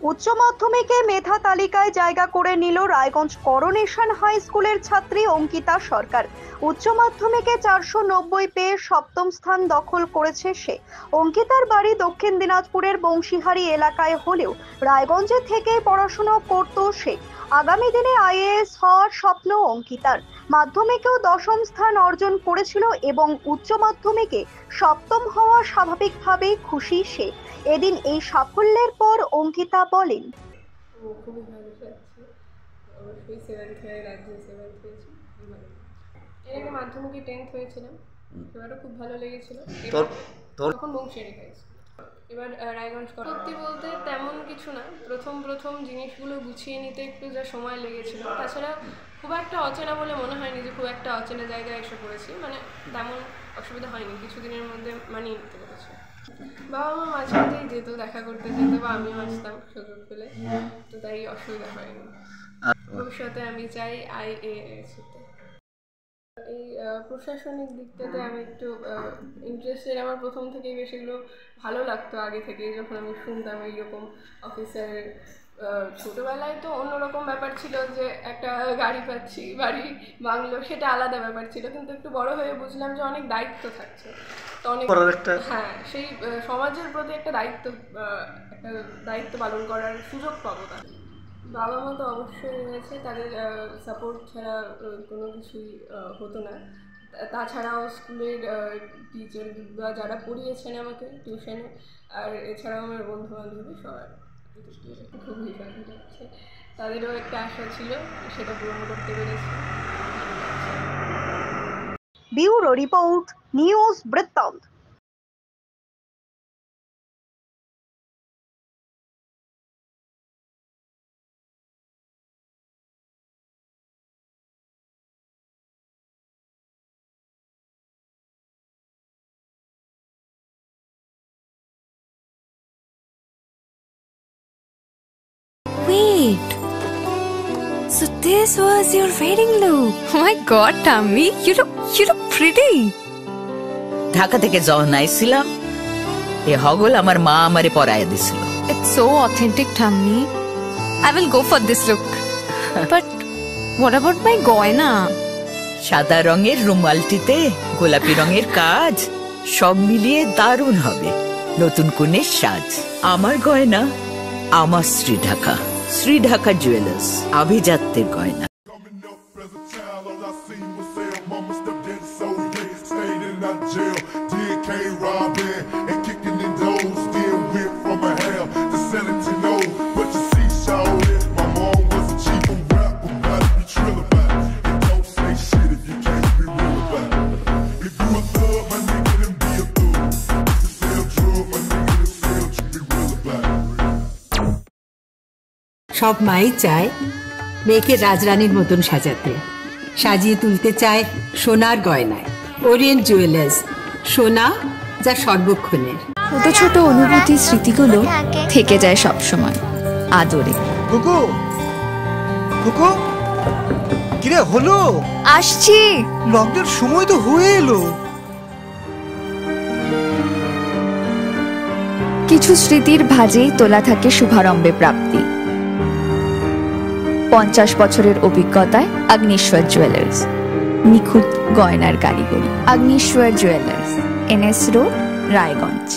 উচ্চ মাধ্যমিকে মেধা তালিকায় জায়গা করে নিল রায়গঞ্জ করোনেশন হাই স্কুলের ছাত্রী অঙ্কিতা সরকার। উচ্চ মাধ্যমিকে 490 পেয়ে সপ্তম স্থান দখল করেছে সে। অঙ্কিতার বাড়ি দক্ষিণ দিনাজপুরের বংশীহারি এলাকায় হলেও রায়গঞ্জে থেকে পড়াশোনা করত সে। আগামী দিনে আইএএস হওয়ার স্বপ্ন অঙ্কিতার। মাধ্যমিকেও দশম স্থান অর্জন করেছিল এবং উচ্চ মাধ্যমিকে সপ্তম হওয়া স্বাভাবিকভাবেই খুশি সে। এদিন এই সাফল্যের পর অঙ্কিতা বলেন, খুবই ভালো লাগছে। অবশ্যই 7th হয়ে রাজ্যে 7th হয়েছি। এর আগে মাধ্যমিকে 10th হয়েছিলাম, এবারও খুব ভালো লেগেছিল। তখন বংশীহারি হয়েছে, এবার রায়গঞ্জ। সত্যি বলতে তেমন কিছু না, প্রথম জিনিসগুলো গুছিয়ে নিতে একটু যা সময় লেগেছিল, তাছাড়া খুব একটা অচেনা বলে মনে হয়নি যে খুব একটা অচেনা জায়গায় এসে পড়েছি। মানে তেমন অসুবিধা হয়নি, কিছুদিনের মধ্যে মানিয়ে নিতে পেরেছি। বাবা মা মাঝে মাঝেই যেত, দেখা করতে যেত, বা আমিও আসতাম সুযোগ পেলে, তো তাই অসুবিধা হয়নি। ভবিষ্যতে আমি চাই আইএএস হতে। এই প্রশাসনিক দিকটাতে আমি একটু ইন্টারেস্টেড। আমার প্রথম থেকেই বেশ এগুলো ভালো লাগতো, আগে থেকেই যখন আমি শুনতাম এইরকম অফিসারের। ছোটোবেলায় তো অন্যরকম ব্যাপার ছিল যে একটা গাড়ি পাচ্ছি, বাড়ি বাংলো, সেটা আলাদা ব্যাপার ছিল, কিন্তু একটু বড় হয়ে বুঝলাম যে অনেক দায়িত্ব থাকছে, তো অনেক হ্যাঁ সেই সমাজের প্রতি একটা দায়িত্ব পালন করার সুযোগ পাবো। তাদের বাবা মা তো অবশ্যই রয়েছে, তাদের সাপোর্ট ছাড়া কোনো কিছুই হতো না। তাছাড়াও স্কুলের টিচার বা যারা পড়িয়েছেন আমাকে টিউশনে, আর এছাড়াও আমার বন্ধু বান্ধবী সবার খুবই ভালো লাগছে। তাদেরও একটা আশা ছিল, সেটা পূরণ করতে পেরেছি। ব্যুরো রিপোর্ট, নিউজ বৃত্তান্ত। Wait, so this was your wedding look? Oh my god, Tammy, you look pretty. Dhaka থেকে যখন আইছিলাম, এ হগল আমার মা আমারে পরায় দিছিল। It's so authentic, Tammy. I will go for this look. But what about my goina? সাদা রঙের রুমালটিতে গোলাপি রঙের কাজ, সব মিলিয়ে দারুণ হবে নতুন কনের সাজ। আমার গয়না আমার শ্রী ঢাকা জুয়েলার্স, আভিজাত্যের গয়না। সব মাই চায় মেয়েকে রাজরানীর মতন সাজাতে, সাজিয়ে তুলতে চায় সোনার গয়নায়। ওরিয়েন্ট জুয়েলার্স, সোনা যা সর্বক্ষণের। ছোট ছোট অনুভূতি, স্মৃতিগুলো থেকে যায় সব সময় আদরে। কুকু কুকু, কিরে হলো? আসছি, লকডাউন সময় তো হয়ে এলো। কিছু স্মৃতির ভাজেই তোলা থাকে শুভারম্ভে প্রাপ্তি। 50 বছরের অভিজ্ঞতায় আগ্নেশ্বর জুয়েলার্স, নিখুঁত গয়নার কারিগরি। Agneshwar jewellers, NS road, Raiganj.